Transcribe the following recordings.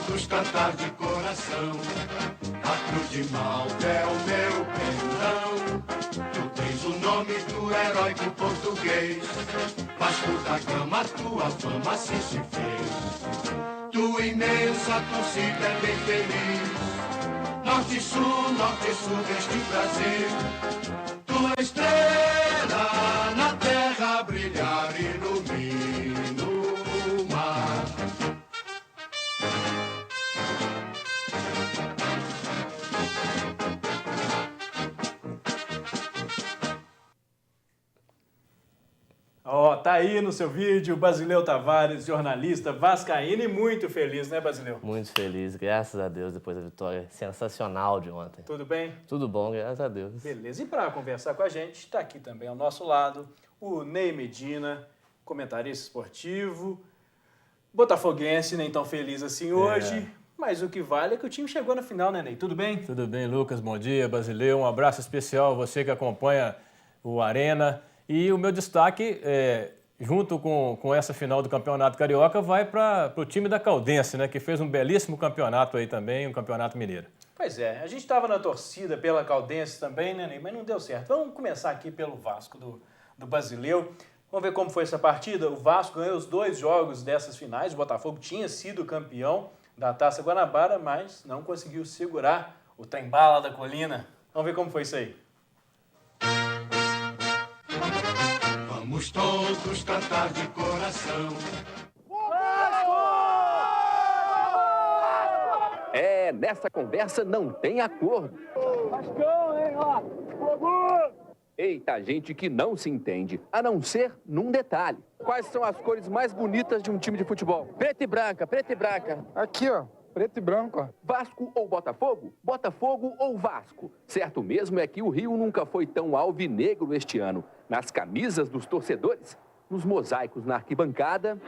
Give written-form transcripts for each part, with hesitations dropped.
todos cantar de coração. A cruz de Malta é o meu pendão. Tu tens o nome do heróico português. Vasco da Gama, tua fama assim se fez. Tua imensa torcida é bem feliz. Norte e sul deste Brasil. Tua estrela na terra brilhar ilumina o mar. Ó, tá aí no seu vídeo, Basileu Tavares, jornalista vascaíno e muito feliz, né, Basileu? Muito feliz, graças a Deus, depois da vitória sensacional de ontem. Tudo bem? Tudo bom, graças a Deus. Beleza. E para conversar com a gente, está aqui também ao nosso lado o Ney Medina, comentarista esportivo, botafoguense, nem tão feliz assim hoje, mas o que vale é que o time chegou na final, né, Ney? Tudo bem? Tudo bem, Lucas, bom dia, Basileu, um abraço especial a você que acompanha o Arena. E o meu destaque, junto com essa final do Campeonato Carioca, vai para o time da Caldense, né, que fez um belíssimo campeonato aí também, um campeonato mineiro. Pois é, a gente estava na torcida pela Caldense também, né, Ney? Mas não deu certo. Vamos começar aqui pelo Vasco do Basileu. Vamos ver como foi essa partida. O Vasco ganhou os 2 jogos dessas finais. O Botafogo tinha sido campeão da Taça Guanabara, mas não conseguiu segurar o trem-bala da colina. Vamos ver como foi isso aí. Vamos todos cantar de coração. Nessa conversa não tem acordo. Vascão, hein, ó. Eita, gente que não se entende, a não ser num detalhe. Quais são as cores mais bonitas de um time de futebol? Preta e branca, preta e branca. Aqui, ó, preto e branco, ó. Vasco ou Botafogo? Botafogo ou Vasco? Certo mesmo é que o Rio nunca foi tão alvinegro este ano. Nas camisas dos torcedores, nos mosaicos na arquibancada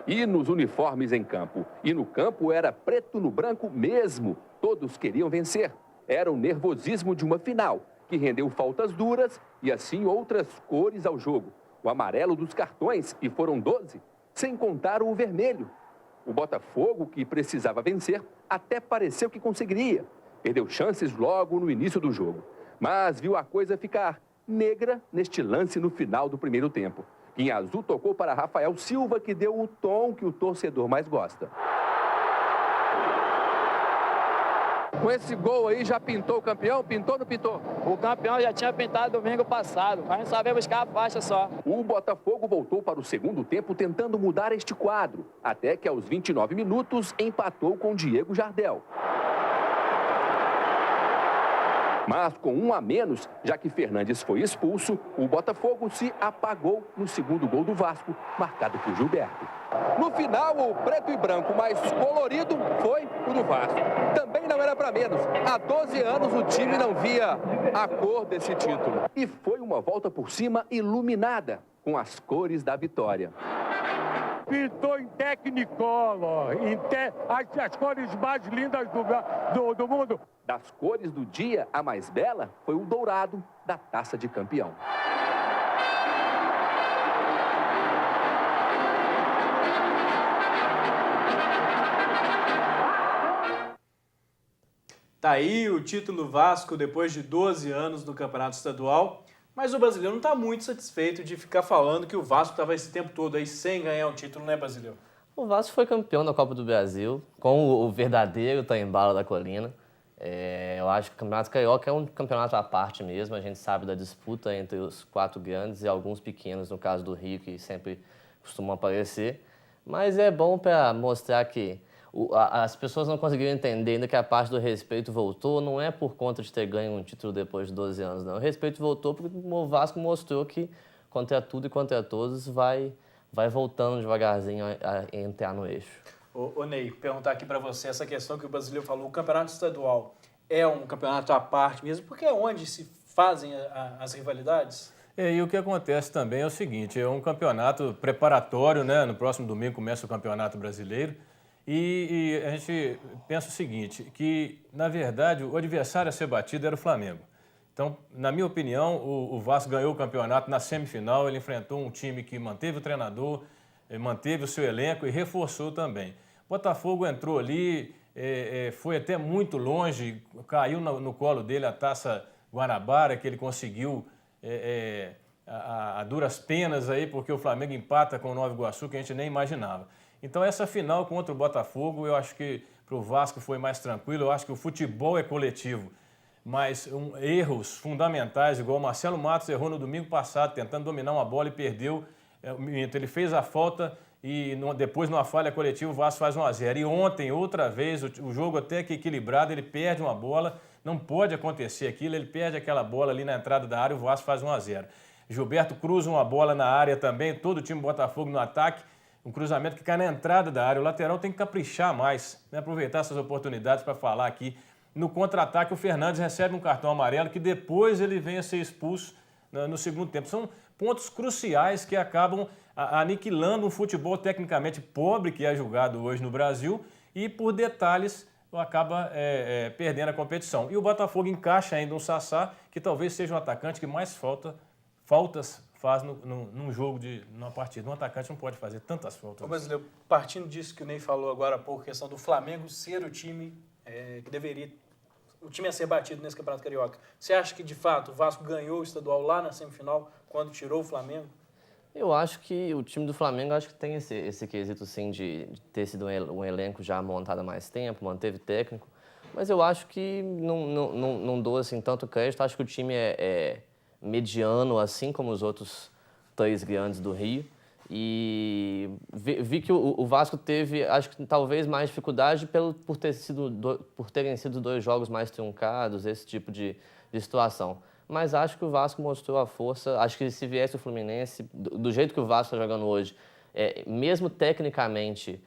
e nos uniformes em campo. E no campo era preto no branco mesmo. Todos queriam vencer. Era o nervosismo de uma final, que rendeu faltas duras e assim outras cores ao jogo. O amarelo dos cartões, e foram 12, sem contar o vermelho. O Botafogo, que precisava vencer, até pareceu que conseguiria. Perdeu chances logo no início do jogo. Mas viu a coisa ficar negra neste lance no final do primeiro tempo. Em azul tocou para Rafael Silva, que deu o tom que o torcedor mais gosta. Com esse gol aí, já pintou o campeão? Pintou ou não pintou? O campeão já tinha pintado domingo passado. A gente só veio buscar a faixa só. O Botafogo voltou para o segundo tempo tentando mudar este quadro. Até que aos 29 minutos empatou com Diego Jardel. Mas com 1 a menos, já que Fernandes foi expulso, o Botafogo se apagou no segundo gol do Vasco, marcado por Gilberto. No final, o preto e branco mais colorido foi o do Vasco. Também não era para menos. Há 12 anos o time não via a cor desse título. E foi uma volta por cima iluminada com as cores da vitória. Pintou em Technicolor, as cores mais lindas do mundo. Das cores do dia, a mais bela foi o dourado da Taça de Campeão. Tá aí o título Vasco depois de 12 anos no Campeonato Estadual. Mas o Basileu não está muito satisfeito de ficar falando que o Vasco estava esse tempo todo aí sem ganhar um título, né, Basileu? O Vasco foi campeão da Copa do Brasil, com o verdadeiro trem-bala da colina. Eu acho que o Campeonato Carioca é um campeonato à parte mesmo. A gente sabe da disputa entre os 4 grandes e alguns pequenos, no caso do Rio, que sempre costumam aparecer. Mas é bom para mostrar que as pessoas não conseguiram entender ainda que a parte do respeito voltou, não é por conta de ter ganho um título depois de 12 anos, não. O respeito voltou porque o Vasco mostrou que contra tudo e contra todos vai voltando devagarzinho a entrar no eixo. Ô Ney, perguntar aqui para você essa questão que o Basileu falou, o campeonato estadual é um campeonato à parte mesmo, porque é onde se fazem as rivalidades? E o que acontece também é o seguinte, é um campeonato preparatório, né? No próximo domingo começa o Campeonato Brasileiro. E a gente pensa o seguinte, que, na verdade, o adversário a ser batido era o Flamengo. Então, na minha opinião, o Vasco ganhou o campeonato na semifinal, ele enfrentou um time que manteve o treinador, manteve o seu elenco e reforçou também. O Botafogo entrou ali, foi até muito longe, caiu no colo dele a Taça Guanabara, que ele conseguiu a duras penas aí, porque o Flamengo empata com o Nova Iguaçu, que a gente nem imaginava. Então essa final contra o Botafogo, eu acho que para o Vasco foi mais tranquilo, eu acho que o futebol é coletivo, mas erros fundamentais, igual o Marcelo Matos errou no domingo passado, tentando dominar uma bola e perdeu. Ele fez a falta e depois, numa falha coletiva, o Vasco faz 1-0. E ontem, outra vez, o jogo até que equilibrado, ele perde uma bola, não pode acontecer aquilo, ele perde aquela bola ali na entrada da área e o Vasco faz 1-0. Gilberto cruza uma bola na área também, todo o time Botafogo no ataque, um cruzamento que cai na entrada da área. O lateral tem que caprichar mais, né? Aproveitar essas oportunidades para falar aqui. No contra-ataque, o Fernandes recebe um cartão amarelo que depois ele vem a ser expulso no segundo tempo. São pontos cruciais que acabam aniquilando um futebol tecnicamente pobre que é jogado hoje no Brasil e, por detalhes, acaba perdendo a competição. E o Botafogo encaixa ainda um Sassá, que talvez seja um atacante que mais faltas faz num jogo, numa partida. Um atacante não pode fazer tantas faltas. Ô, Brasileiro, partindo disso que o Ney falou agora há pouco, questão do Flamengo ser o time que deveria... O time a ser batido nesse Campeonato Carioca. Você acha que, de fato, o Vasco ganhou o estadual lá na semifinal, quando tirou o Flamengo? Eu acho que o time do Flamengo acho que tem esse quesito, sim, de ter sido um elenco já montado há mais tempo, manteve técnico. Mas eu acho que não dou assim, tanto crédito. Acho que o time é mediano, assim como os outros 3 grandes do Rio. E vi que o Vasco teve, acho que talvez mais dificuldade por terem sido 2 jogos mais truncados, esse tipo de situação. Mas acho que o Vasco mostrou a força. Acho que se viesse o Fluminense, do jeito que o Vasco está jogando hoje, mesmo tecnicamente,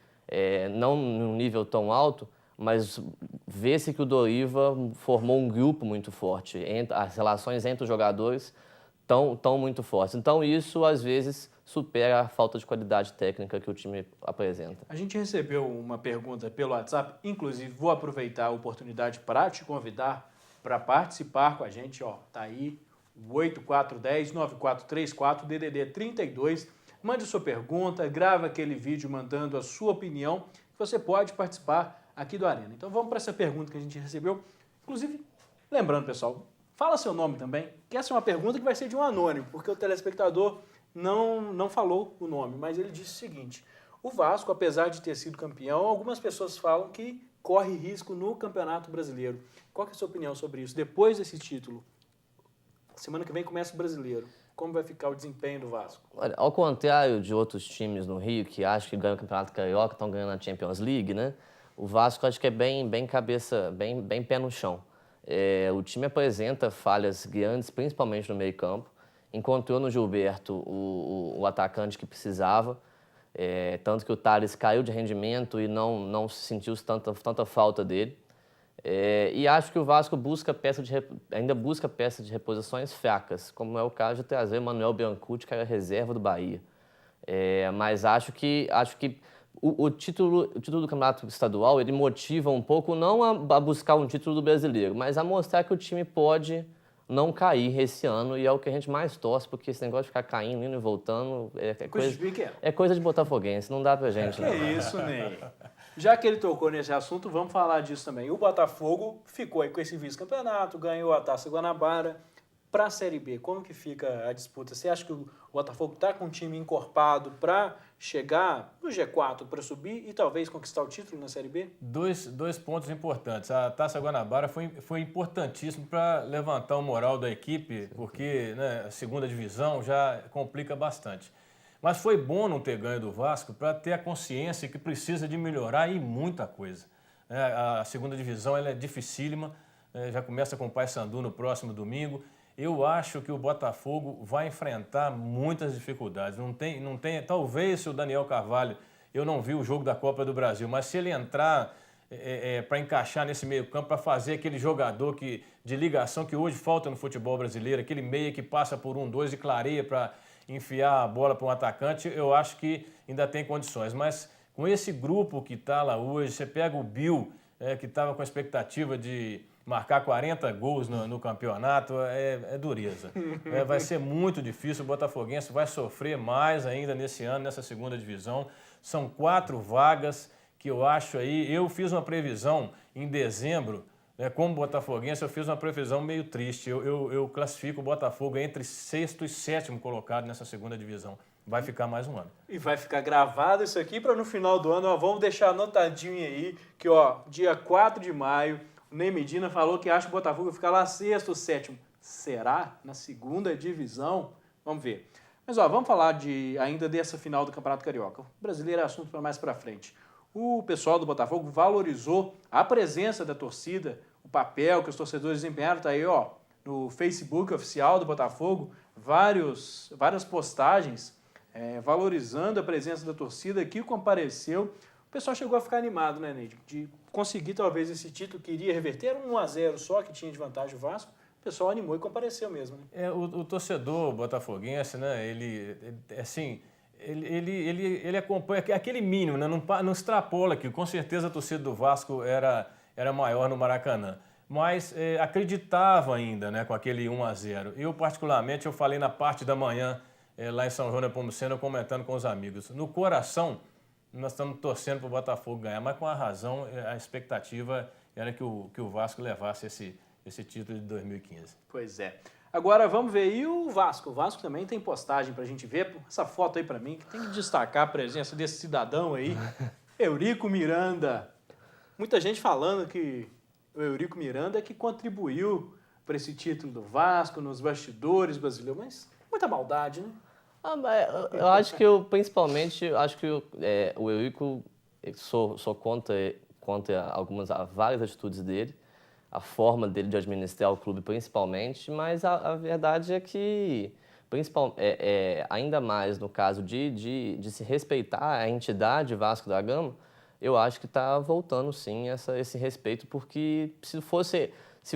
não num nível tão alto, mas vê-se que o Doriva formou um grupo muito forte. As relações entre os jogadores estão muito fortes. Então isso, às vezes, supera a falta de qualidade técnica que o time apresenta. A gente recebeu uma pergunta pelo WhatsApp, inclusive vou aproveitar a oportunidade para te convidar para participar com a gente, ó, tá aí, 8410-9434, DDD 32. Mande sua pergunta, grava aquele vídeo mandando a sua opinião, que você pode participar aqui do Arena. Então vamos para essa pergunta que a gente recebeu. Inclusive, lembrando, pessoal, fala seu nome também, que essa é uma pergunta que vai ser de um anônimo, porque o telespectador não falou o nome, mas ele disse o seguinte: o Vasco, apesar de ter sido campeão, algumas pessoas falam que corre risco no Campeonato Brasileiro. Qual que é a sua opinião sobre isso? Depois desse título, semana que vem começa o Brasileiro. Como vai ficar o desempenho do Vasco? Olha, ao contrário de outros times no Rio que acham que ganham o Campeonato Carioca, estão ganhando a Champions League, né? O Vasco acho que é bem cabeça, bem pé no chão. O time apresenta falhas grandes, principalmente no meio-campo. Encontrou no Gilberto o atacante que precisava, tanto que o Thales caiu de rendimento e não se sentiu tanta falta dele. E acho que o Vasco ainda busca peças de reposições fracas, como é o caso de trazer o Manuel Biancucci, que era reserva do Bahia. Mas acho que o título do Campeonato Estadual ele motiva um pouco não a buscar um título do Brasileiro, mas a mostrar que o time pode não cair esse ano, e é o que a gente mais torce, porque esse negócio de ficar caindo, indo e voltando é coisa de botafoguense, não dá pra gente. Que isso, Ney. Já que ele tocou nesse assunto, vamos falar disso também. O Botafogo ficou aí com esse vice-campeonato, ganhou a Taça Guanabara. Para a Série B, como que fica a disputa? Você acha que o Botafogo está com um time encorpado para chegar no G4, para subir e talvez conquistar o título na Série B? Dois pontos importantes. A Taça Guanabara foi importantíssimo para levantar o moral da equipe, porque, né, a segunda divisão já complica bastante. Mas foi bom não ter ganho do Vasco para ter a consciência que precisa de melhorar e muita coisa. A segunda divisão ela é dificílima, já começa com o Paysandu no próximo domingo. Eu acho que o Botafogo vai enfrentar muitas dificuldades. Não tem, talvez se o Daniel Carvalho, eu não vi o jogo da Copa do Brasil, mas se ele entrar para encaixar nesse meio campo, para fazer aquele jogador de ligação que hoje falta no futebol brasileiro, aquele meia que passa por 1-2 e clareia para enfiar a bola para um atacante, eu acho que ainda tem condições. Mas com esse grupo que está lá hoje, você pega o Bill, que estava com a expectativa de marcar 40 gols no campeonato é dureza. Vai ser muito difícil, o botafoguense vai sofrer mais ainda nesse ano, nessa segunda divisão. São 4 vagas que eu acho aí... Eu fiz uma previsão em dezembro, como botafoguense, eu fiz uma previsão meio triste. Eu classifico o Botafogo entre 6º e 7º colocado nessa segunda divisão. Vai ficar mais um ano. E vai ficar gravado isso aqui para no final do ano, vamos deixar anotadinho aí, que dia 4 de maio, o Ney Medina falou que acha que o Botafogo vai ficar lá 6º ou 7º. Será? Na segunda divisão? Vamos ver. Mas vamos falar ainda dessa final do Campeonato Carioca. O brasileiro é assunto para mais para frente. O pessoal do Botafogo valorizou a presença da torcida, o papel que os torcedores desempenharam. Está aí, no Facebook oficial do Botafogo, várias postagens valorizando a presença da torcida que compareceu. O pessoal chegou a ficar animado, né, Ney? De conseguir talvez esse título, queria reverter. Era 1-0 só que tinha de vantagem o Vasco. O pessoal animou e compareceu mesmo, né? O torcedor botafoguense, né, ele acompanha aquele mínimo, né, não extrapola aquilo. Com certeza a torcida do Vasco era maior no Maracanã, mas acreditava ainda, né, com aquele 1-0. Eu, particularmente, eu falei na parte da manhã, lá em São João da Nepomuceno, comentando com os amigos. No coração, nós estamos torcendo para o Botafogo ganhar, mas com a razão, a expectativa era que o Vasco levasse esse título de 2015. Pois é. Agora vamos ver aí o Vasco. O Vasco também tem postagem pra gente ver. Essa foto aí pra mim, que tem que destacar a presença desse cidadão aí, Eurico Miranda. Muita gente falando que o Eurico Miranda é que contribuiu para esse título do Vasco, nos bastidores brasileiros, mas muita maldade, né? Eu acho que principalmente, o Eurico, sou contra várias atitudes dele, a forma dele de administrar o clube principalmente, mas a verdade é que, ainda mais no caso de se respeitar a entidade Vasco da Gama, eu acho que está voltando sim esse respeito, porque se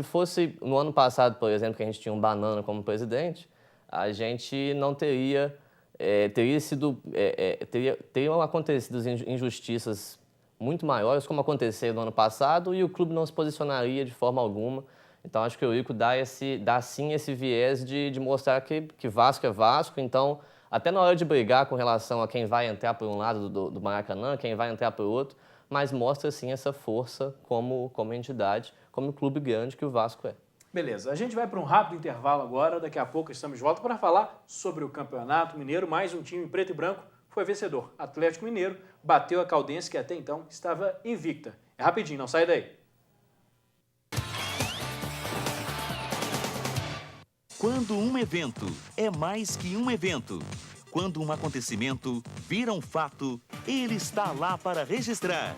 fosse no ano passado, por exemplo, que a gente tinha um Banana como presidente, a gente não teriam acontecido injustiças muito maiores, como aconteceu no ano passado, e o clube não se posicionaria de forma alguma. Então, acho que o Eurico dá sim esse viés de mostrar que Vasco é Vasco. Então, até na hora de brigar com relação a quem vai entrar por um lado do Maracanã, quem vai entrar por outro, mas mostra sim essa força como entidade, como clube grande que o Vasco é. Beleza, a gente vai para um rápido intervalo agora, daqui a pouco estamos de volta para falar sobre o Campeonato Mineiro. Mais um time em preto e branco foi vencedor. Atlético Mineiro bateu a Caldense, que até então estava invicta. É rapidinho, não sai daí. Quando um evento é mais que um evento, quando um acontecimento vira um fato, ele está lá para registrar.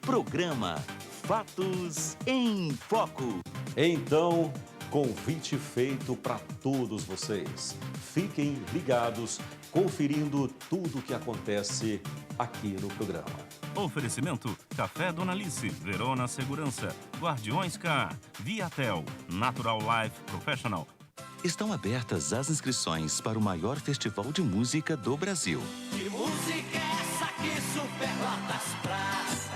Programa Fatos em Foco. Então, convite feito para todos vocês. Fiquem ligados, conferindo tudo o que acontece aqui no programa. Oferecimento: Café Dona Alice, Verona Segurança, Guardiões Car, Viatel, Natural Life Professional. Estão abertas as inscrições para o maior festival de música do Brasil. Que música é essa que superlota as praças?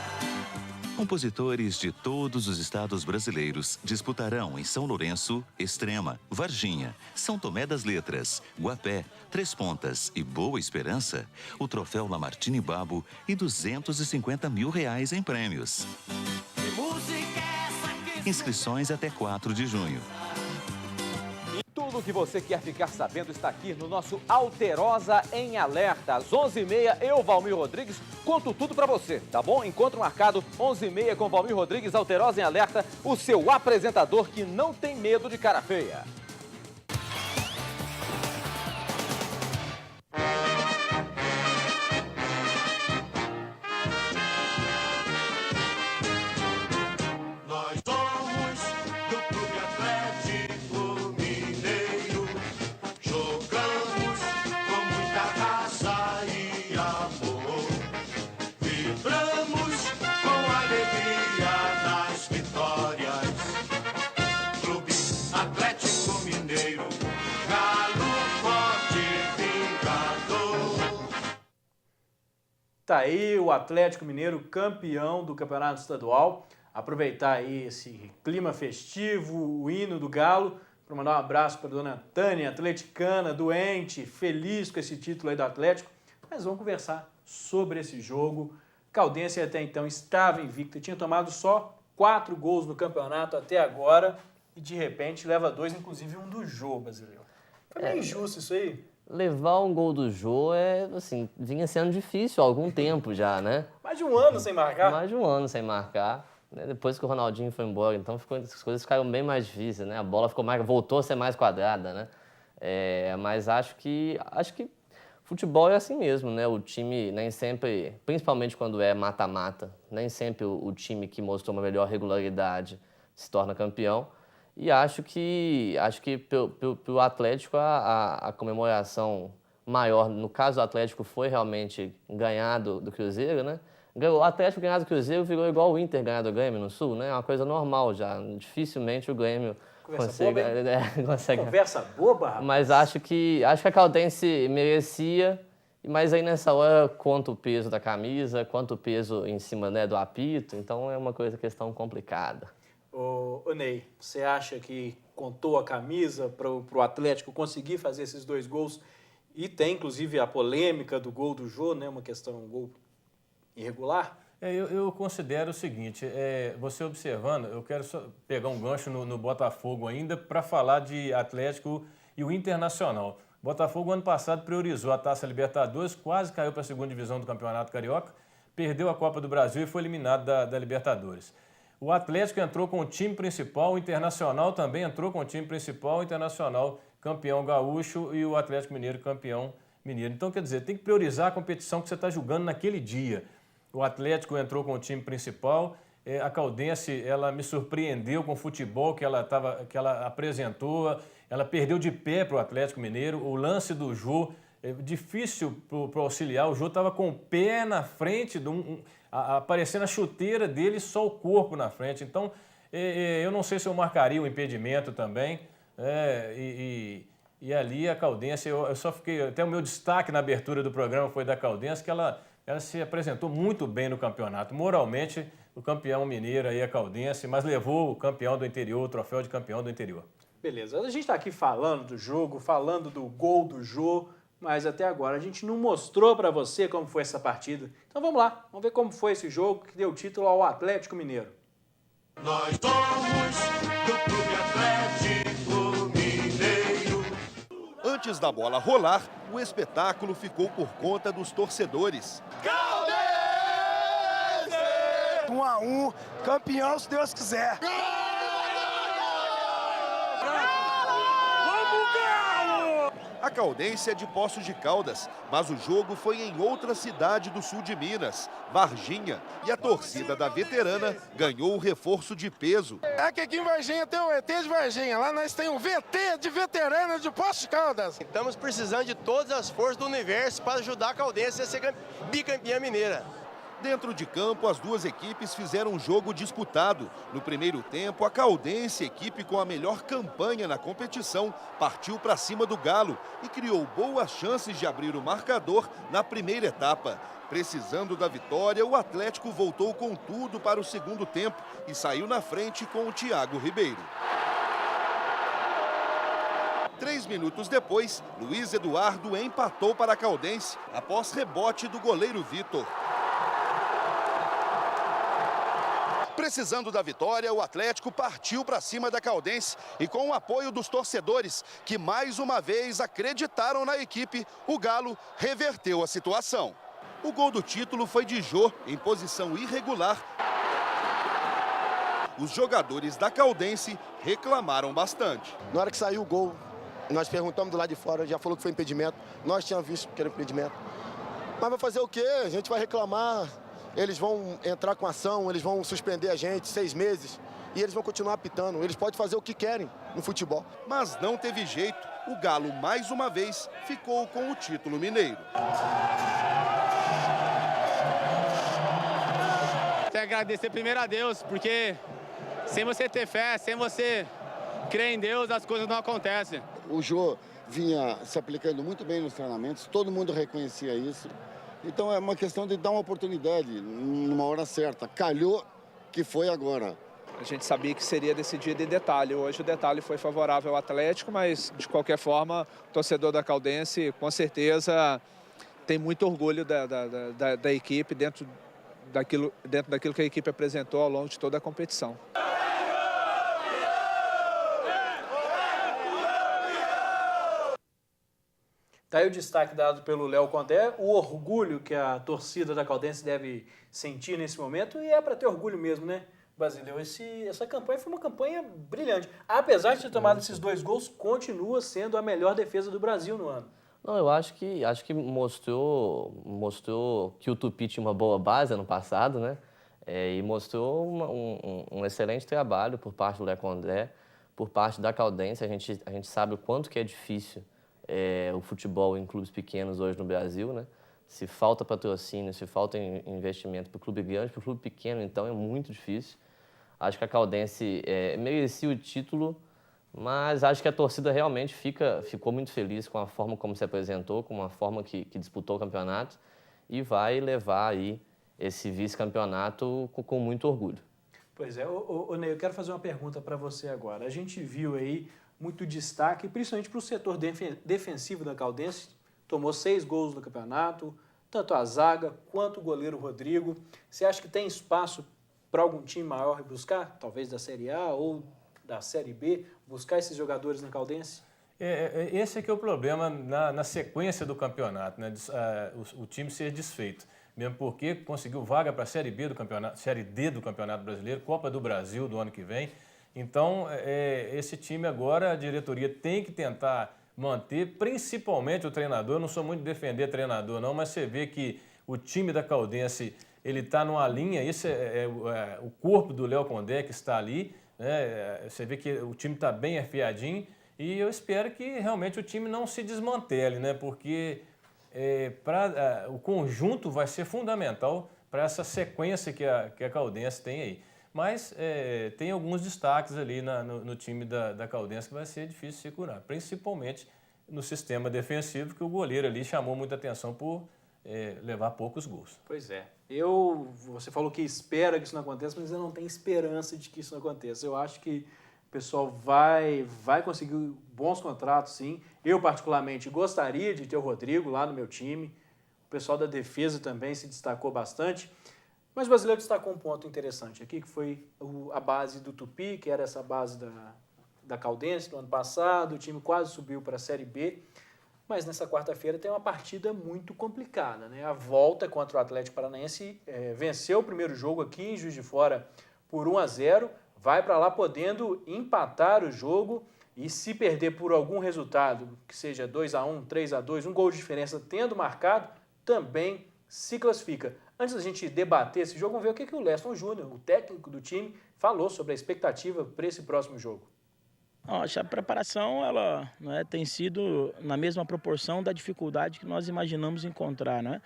Compositores de todos os estados brasileiros disputarão em São Lourenço, Extrema, Varginha, São Tomé das Letras, Guapé, Três Pontas e Boa Esperança o troféu Lamartine Babo e R$250 mil em prêmios. Que música é essa que... Inscrições até 4 de junho. Tudo o que você quer ficar sabendo está aqui no nosso Alterosa em Alerta. Às 11h30, eu, Valmir Rodrigues, conto tudo pra você, tá bom? Encontro marcado, 11h30 com Valmir Rodrigues, Alterosa em Alerta, o seu apresentador que não tem medo de cara feia. Nós somos do Clube Atlético Mineiro, jogamos com muita raça e amor, vibramos com alegria nas vitórias. Clube Atlético Mineiro, galo forte vingador. Tá aí o Atlético Mineiro, campeão do Campeonato Estadual. aproveitar aí esse clima festivo, o hino do Galo, para mandar um abraço para a dona Tânia, atleticana, doente, feliz com esse título aí do Atlético. Mas vamos conversar sobre esse jogo. Caldense até então estava invicta, tinha tomado só 4 gols no campeonato até agora e de repente leva 2, inclusive um do Jô, Brasileiro. Foi meio injusto isso aí. Levar um gol do Jô assim, vinha sendo difícil há algum tempo já, né? Mais de um ano sem marcar. Mais de um ano sem marcar. Né? Depois que o Ronaldinho foi embora, então as coisas ficaram bem mais difíceis, né? A bola voltou a ser mais quadrada, né? Mas acho que futebol é assim mesmo, né? O time nem sempre, principalmente quando é mata-mata, nem sempre o time que mostrou uma melhor regularidade se torna campeão. E acho que pro Atlético a comemoração maior, no caso do Atlético, foi realmente ganhar do Cruzeiro, né? O Atlético ganhar do Cruzeiro virou igual o Inter ganhar do Grêmio no Sul, né? É uma coisa normal já. Dificilmente o Grêmio consegue... Conversa boba, rapaz. Mas acho que a Caldense merecia, mas aí nessa hora conta o peso da camisa, quanto o peso em cima, né, do apito, então é uma questão complicada. Ô Ney, você acha que contou a camisa para o Atlético conseguir fazer esses 2 gols? E tem, inclusive, a polêmica do gol do Jô, né? Um gol irregular? Eu considero o seguinte, você observando, eu quero só pegar um gancho no Botafogo ainda para falar de Atlético e o Internacional. O Botafogo, ano passado, priorizou a Taça Libertadores, quase caiu para a 2ª divisão do Campeonato Carioca, perdeu a Copa do Brasil e foi eliminado da Libertadores. O Atlético entrou com o time principal, o Internacional também entrou com o time principal, o Internacional campeão gaúcho e o Atlético Mineiro campeão mineiro. Então, quer dizer, tem que priorizar a competição que você está jogando naquele dia. O Atlético entrou com o time principal, a Caldense, ela me surpreendeu com o futebol que ela apresentou, ela perdeu de pé para o Atlético Mineiro, o lance do Jô, difícil para o auxiliar, o Jô estava com o pé na frente, aparecendo a chuteira dele, só o corpo na frente. Então, eu não sei se eu marcaria o impedimento também. E ali a Caldense, eu só fiquei... Até o meu destaque na abertura do programa foi da Caldense, que ela se apresentou muito bem no campeonato. Moralmente, o campeão mineiro aí é a Caldense, mas levou o campeão do interior, o troféu de campeão do interior. Beleza, a gente está aqui falando do jogo, falando do gol do Jô, mas até agora a gente não mostrou para você como foi essa partida. Então vamos lá, vamos ver como foi esse jogo que deu título ao Atlético Mineiro. Nós somos do Clube Atlético Mineiro. Antes da bola rolar, o espetáculo ficou por conta dos torcedores. Caldense! 1-1, campeão se Deus quiser. A Caldense é de Poços de Caldas, mas o jogo foi em outra cidade do sul de Minas, Varginha, e a torcida da veterana ganhou o reforço de peso. É que aqui em Varginha tem o ET de Varginha, lá nós temos o VT de veterana de Poços de Caldas. Estamos precisando de todas as forças do universo para ajudar a Caldense a ser bicampeã mineira. Dentro de campo, as duas equipes fizeram um jogo disputado. No primeiro tempo, a Caldense, equipe com a melhor campanha na competição, partiu para cima do Galo e criou boas chances de abrir o marcador na primeira etapa. Precisando da vitória, o Atlético voltou com tudo para o segundo tempo e saiu na frente com o Thiago Ribeiro. 3 minutos depois, Luiz Eduardo empatou para a Caldense após rebote do goleiro Vitor. Precisando da vitória, o Atlético partiu para cima da Caldense e com o apoio dos torcedores, que mais uma vez acreditaram na equipe, o Galo reverteu a situação. O gol do título foi de Jô, em posição irregular. Os jogadores da Caldense reclamaram bastante. Na hora que saiu o gol, nós perguntamos do lado de fora, já falou que foi impedimento. Nós tínhamos visto que era impedimento. Mas vai fazer o quê? A gente vai reclamar. Eles vão entrar com ação, eles vão suspender a gente 6 meses e eles vão continuar apitando. Eles podem fazer o que querem no futebol. Mas não teve jeito. O Galo, mais uma vez, ficou com o título mineiro. Quero agradecer primeiro a Deus, porque sem você ter fé, sem você crer em Deus, as coisas não acontecem. O Jô vinha se aplicando muito bem nos treinamentos, todo mundo reconhecia isso. Então é uma questão de dar uma oportunidade numa hora certa. Calhou que foi agora. A gente sabia que seria decidido em detalhe. Hoje o detalhe foi favorável ao Atlético, mas de qualquer forma, o torcedor da Caldense com certeza tem muito orgulho da equipe dentro daquilo que a equipe apresentou ao longo de toda a competição. Tá aí o destaque dado pelo Léo Condé, o orgulho que a torcida da Caldense deve sentir nesse momento, e é para ter orgulho mesmo, né, Basileu? Essa campanha foi uma campanha brilhante. Apesar de ter tomado esses 2 gols, continua sendo a melhor defesa do Brasil no ano. Não, eu acho que mostrou que o Tupi tinha uma boa base ano passado, né? E mostrou um excelente trabalho por parte do Léo Condé, por parte da Caldense. A gente sabe o quanto que é difícil o futebol em clubes pequenos hoje no Brasil, né? Se falta patrocínio, se falta investimento para o clube grande, para o clube pequeno, então é muito difícil. Acho que a Caldense merecia o título, mas acho que a torcida realmente ficou muito feliz com a forma como se apresentou, com a forma que disputou o campeonato, e vai levar aí esse vice-campeonato com muito orgulho. Pois é, Ney, eu quero fazer uma pergunta para você agora. A gente viu aí muito destaque, principalmente para o setor defensivo da Caldense. Tomou 6 gols no campeonato, tanto a zaga quanto o goleiro Rodrigo. Você acha que tem espaço para algum time maior buscar? Talvez da Série A ou da Série B, buscar esses jogadores na Caldense? Esse é que é o problema na sequência do campeonato, né? O time ser desfeito. Mesmo porque conseguiu vaga para a Série B do campeonato, Série D do Campeonato Brasileiro, Copa do Brasil do ano que vem. Então, esse time agora, a diretoria tem que tentar manter, principalmente o treinador. Eu não sou muito de defender treinador, não, mas você vê que o time da Caldense, ele está numa linha, esse é o corpo do Léo Condé que está ali, né? Você vê que o time está bem afiadinho, e eu espero que realmente o time não se desmantele, né? Porque o conjunto vai ser fundamental para essa sequência que a Caldense tem aí. Mas tem alguns destaques ali no time da Caldense que vai ser difícil de segurar, principalmente no sistema defensivo, que o goleiro ali chamou muita atenção por levar poucos gols. Pois é. Você falou que espera que isso não aconteça, mas eu não tenho esperança de que isso não aconteça. Eu acho que o pessoal vai conseguir bons contratos, sim. Eu, particularmente, gostaria de ter o Rodrigo lá no meu time. O pessoal da defesa também se destacou bastante. Mas o Brasileiro destacou um ponto interessante aqui, que foi a base do Tupi, que era essa base da Caldense do ano passado. O time quase subiu para a Série B. Mas nessa quarta-feira tem uma partida muito complicada, né? A volta contra o Atlético Paranaense, venceu o primeiro jogo aqui em Juiz de Fora por 1-0, vai para lá podendo empatar o jogo, e se perder por algum resultado, que seja 2-1, 3-2, um gol de diferença tendo marcado, também se classifica. Antes da gente debater esse jogo, vamos ver o que o Leston Júnior, o técnico do time, falou sobre a expectativa para esse próximo jogo. Acho que a preparação ela, né, tem sido na mesma proporção da dificuldade que nós imaginamos encontrar, né?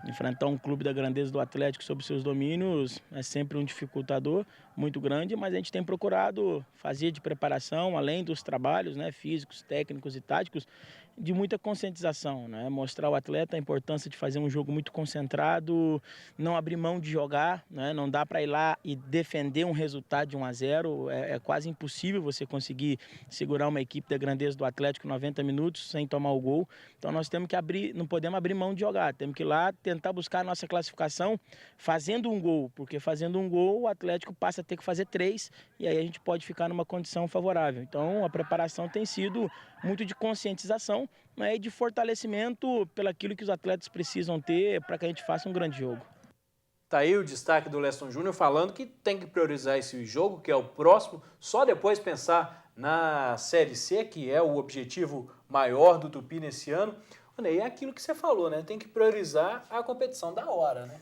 Enfrentar um clube da grandeza do Atlético sob seus domínios é sempre um dificultador muito grande, mas a gente tem procurado fazer de preparação, além dos trabalhos, né, físicos, técnicos e táticos, de muita conscientização, né? Mostrar ao atleta a importância de fazer um jogo muito concentrado, não abrir mão de jogar, né? Não dá para ir lá e defender um resultado de 1-0, é quase impossível você conseguir segurar uma equipe da grandeza do Atlético 90 minutos sem tomar o gol. Então nós temos que não podemos abrir mão de jogar, temos que ir lá tentar buscar a nossa classificação fazendo um gol, porque fazendo um gol o Atlético passa a ter que fazer 3 e aí a gente pode ficar numa condição favorável. Então a preparação tem sido muito de conscientização, né, e de fortalecimento pelaquilo que os atletas precisam ter para que a gente faça um grande jogo. Tá aí o destaque do Leston Júnior falando que tem que priorizar esse jogo, que é o próximo, só depois pensar na Série C, que é o objetivo maior do Tupi nesse ano. E é aquilo que você falou, né? Tem que priorizar a competição da hora, né?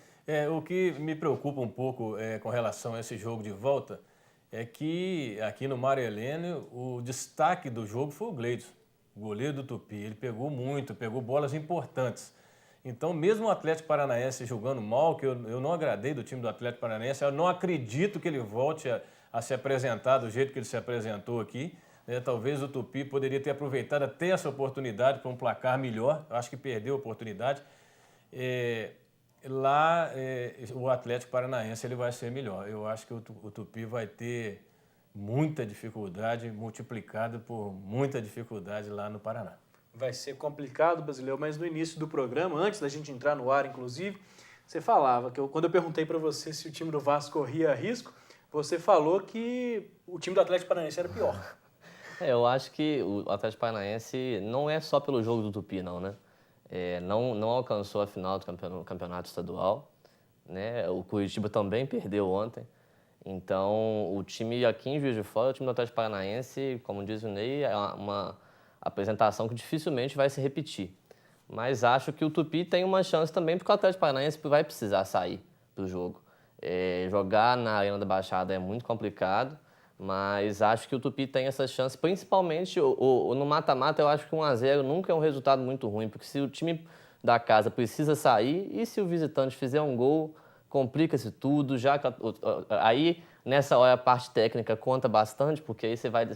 O que me preocupa um pouco com relação a esse jogo de volta é que aqui no Mário Heleno o destaque do jogo foi o Gleidson, o goleiro do Tupi. Ele pegou bolas importantes. Então, mesmo o Atlético Paranaense jogando mal, que eu não agradei do time do Atlético Paranaense, eu não acredito que ele volte a se apresentar do jeito que ele se apresentou aqui. Talvez o Tupi poderia ter aproveitado até essa oportunidade para um placar melhor. Eu acho que perdeu a oportunidade. lá o Atlético Paranaense ele vai ser melhor. Eu acho que o Tupi vai ter muita dificuldade, multiplicado por muita dificuldade lá no Paraná. Vai ser complicado, Brasileiro, mas no início do programa, antes da gente entrar no ar, inclusive, você falava que quando eu perguntei para você se o time do Vasco corria risco, você falou que o time do Atlético Paranaense era pior. Eu acho que o Atlético Paranaense não é só pelo jogo do Tupi, não, né? Não alcançou a final do campeonato estadual, né? O Curitiba também perdeu ontem. Então, o time aqui em Juiz de Fora, o time do Atlético Paranaense, como diz o Ney, é uma apresentação que dificilmente vai se repetir. Mas acho que o Tupi tem uma chance também, porque o Atlético Paranaense vai precisar sair do jogo. Jogar na Arena da Baixada é muito complicado, mas acho que o Tupi tem essa chance, principalmente no mata-mata. Eu acho que 1-0 nunca é um resultado muito ruim, porque se o time da casa precisa sair e se o visitante fizer um gol, complica-se tudo. Aí, nessa hora, a parte técnica conta bastante, porque aí você vai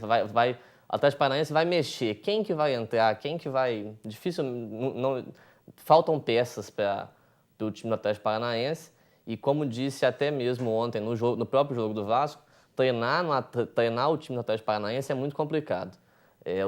o Atlético Paranaense vai mexer. Quem que vai entrar? Quem que vai... Difícil... faltam peças para o time do Atlético Paranaense. E como disse até mesmo ontem no próprio jogo do Vasco, treinar o time do Atlético Paranaense é muito complicado.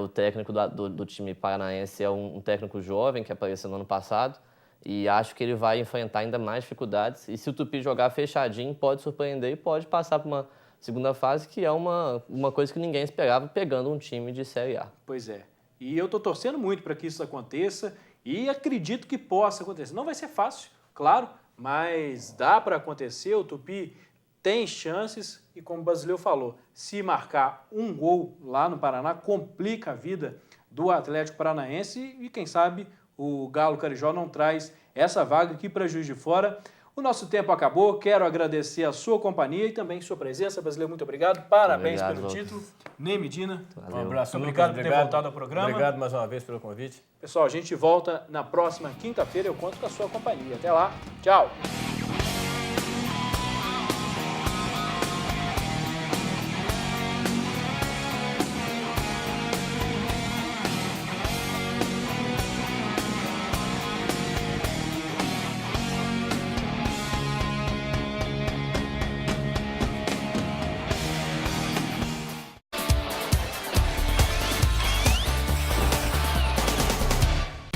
O técnico do time paranaense é um técnico jovem que apareceu no ano passado e acho que ele vai enfrentar ainda mais dificuldades. E se o Tupi jogar fechadinho, pode surpreender e pode passar para uma segunda fase, que é uma coisa que ninguém esperava, pegando um time de Série A. Pois é. E eu estou torcendo muito para que isso aconteça e acredito que possa acontecer. Não vai ser fácil, claro, mas dá para acontecer. O Tupi tem chances e, como o Brasileiro falou, se marcar um gol lá no Paraná, complica a vida do Atlético Paranaense e, quem sabe, o Galo Carijó não traz essa vaga aqui para Juiz de Fora. O nosso tempo acabou, quero agradecer a sua companhia e também sua presença. Brasileiro, muito obrigado, parabéns pelo título. Ney Medina, um abraço, obrigado por ter voltado ao programa. Obrigado mais uma vez pelo convite. Pessoal, a gente volta na próxima quinta-feira, eu conto com a sua companhia. Até lá, tchau!